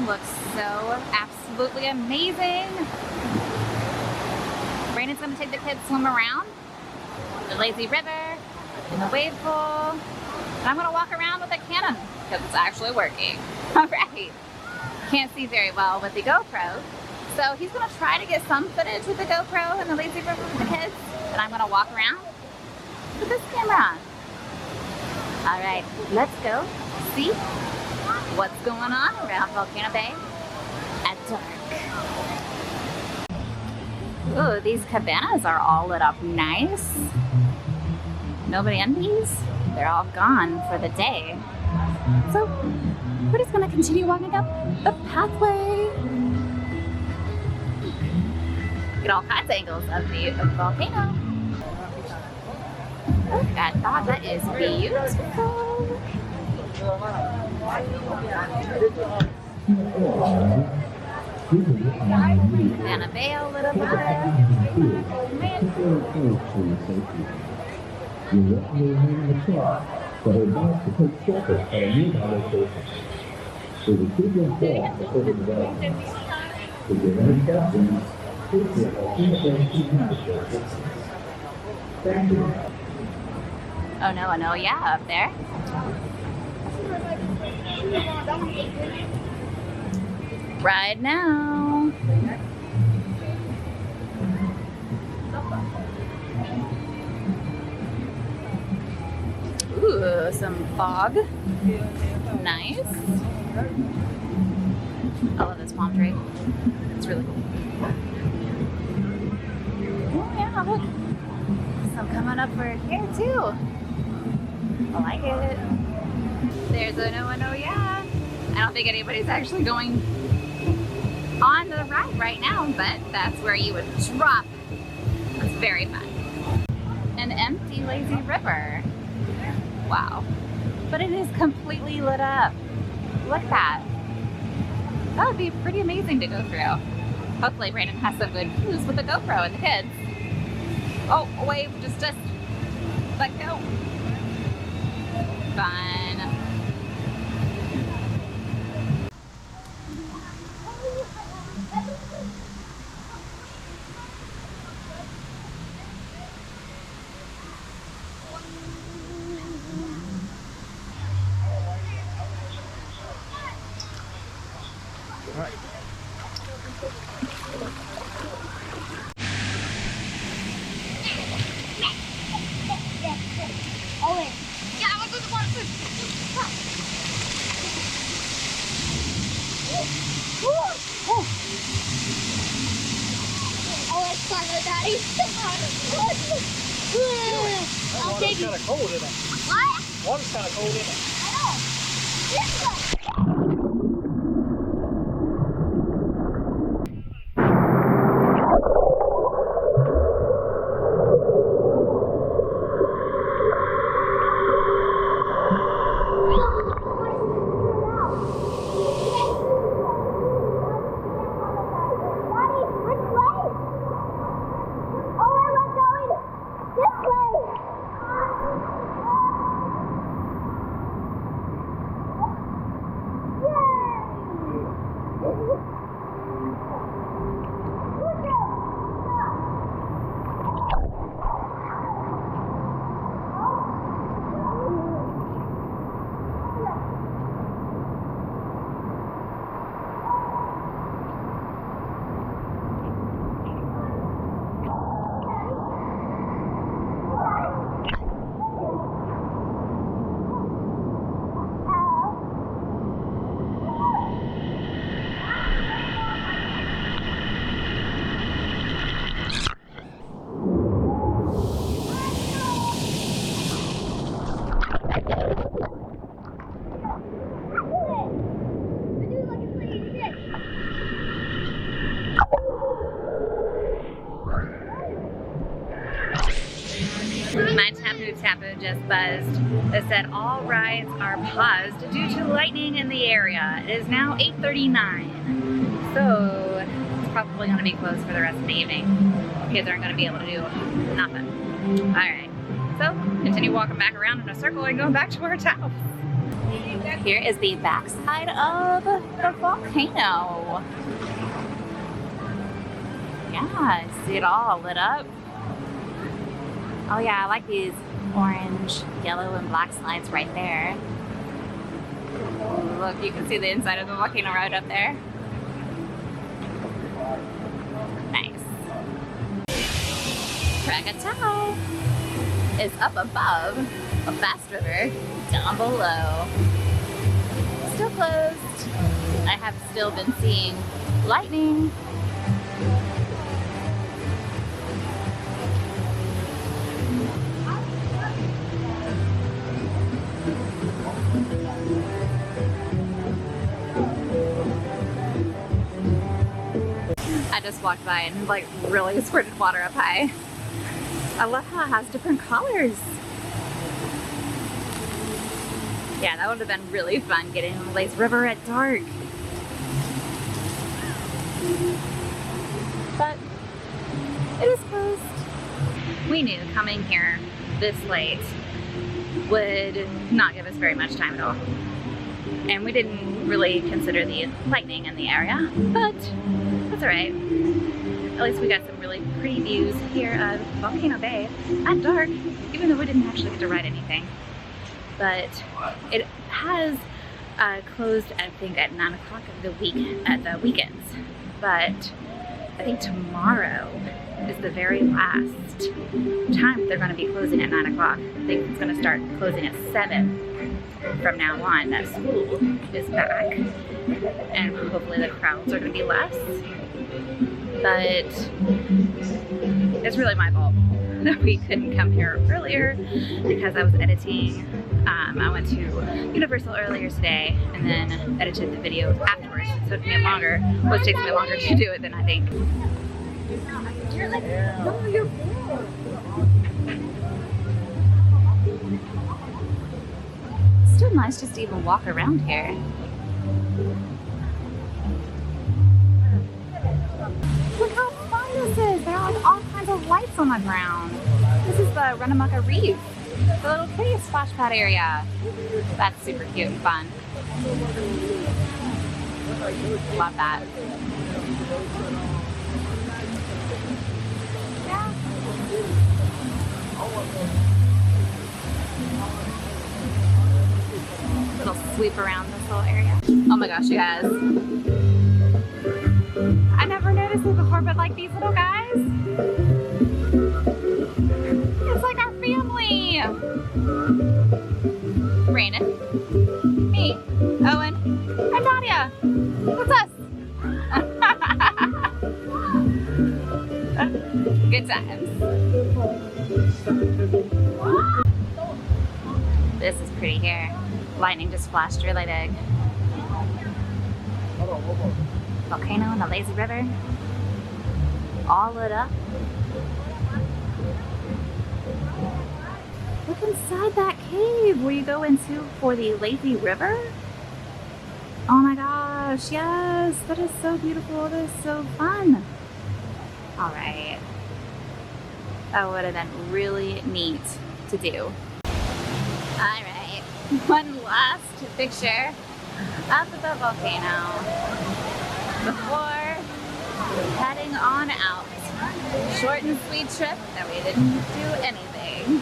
looks so absolutely amazing. Brandon's gonna take the kids swim around the lazy river in the wave pool. And I'm gonna walk around with a cannon because it's actually working. All right. Can't see very well with the GoPro. So he's gonna try to get some footage with the GoPro in the lazy river with the kids. And I'm gonna walk around with this camera on. All right, let's go see what's going on around Volcano Bay at dark. Ooh, these cabanas are all lit up nice. Nobody in these? They're all gone for the day. So we're just gonna continue walking up the pathway. Get all kinds of angles of the volcano. Look at that, that is beautiful. Cabana Bay a little bit. Oh no, I know, yeah, up there. Right now. Ooh, some fog. Nice. I love this palm tree. It's really cool. Oh yeah, look. Some coming up for here too. I like it. There's a no, yeah. I don't think anybody's actually going on the ride right now, but that's where you would drop. It's very fun. An empty lazy river. Wow. But it is completely lit up. Look at that. That would be pretty amazing to go through. Hopefully Brandon has some good views with the GoPro and the kids. Oh, wave, just let go. Fun. All right. Daddy. I'll take it. Water's kind of cold, isn't it? What? Water's kind of cold, isn't it? I know. This way. My tapu just buzzed. It said all rides are paused due to lightning in the area. It is now 8:39, so it's probably going to be closed for the rest of the evening. Kids aren't going to be able to do nothing. All right, so continue walking back around in a circle and going back to our house. Here is the backside of the volcano. Yeah, see it all lit up. Oh yeah, I like these orange, yellow, and black slides right there. Look, you can see the inside of the volcano right up there. Nice. Krakatoa is up above a fast river down below. Still closed. I have still been seeing lightning. I just walked by and like really squirted water up high. I love how it has different colors. Yeah, that would have been really fun getting on the Lazy River at dark. But it is closed. We knew coming here this late would not give us very much time at all. And we didn't really consider the lightning in the area, but that's all right. At least we got some really pretty views here of Volcano Bay at dark, even though we didn't actually get to ride anything. But it has closed, I think, at 9 o'clock of the weekends. But I think tomorrow is the very last time they're going to be closing at 9 o'clock. I think it's going to start closing at 7 from now on. That school is back, and hopefully the crowds are going to be less. But it's really my fault that we couldn't come here earlier because I was editing. I went to Universal earlier today and then edited the video afterwards. So it took me longer. Well, it takes me longer to do it than I think. You're like, no, you're still nice just to even walk around here. Look how fun this is. There are like all kinds of lights on the ground. This is the Runamukka Reef, the little Kiddie Splash pad area. That's super cute and fun. Love that. Yeah. Little sweep around this little area. Oh my gosh, you guys. I never noticed it before, but like these little guys, it's like our family. Brandon, me, Owen, and Nadia. What's us? Good times. This is pretty here. Lightning just flashed really big. Volcano and the Lazy River, all lit up. Look inside that cave where you go into for the Lazy River. Oh my gosh, yes, that is so beautiful. That is so fun. All right, that would have been really neat to do. All right, one last picture of the volcano before heading on out. Short and sweet trip that we didn't do anything.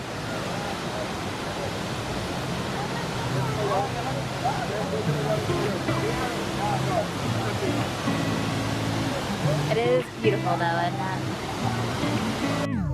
It is beautiful though, isn't it?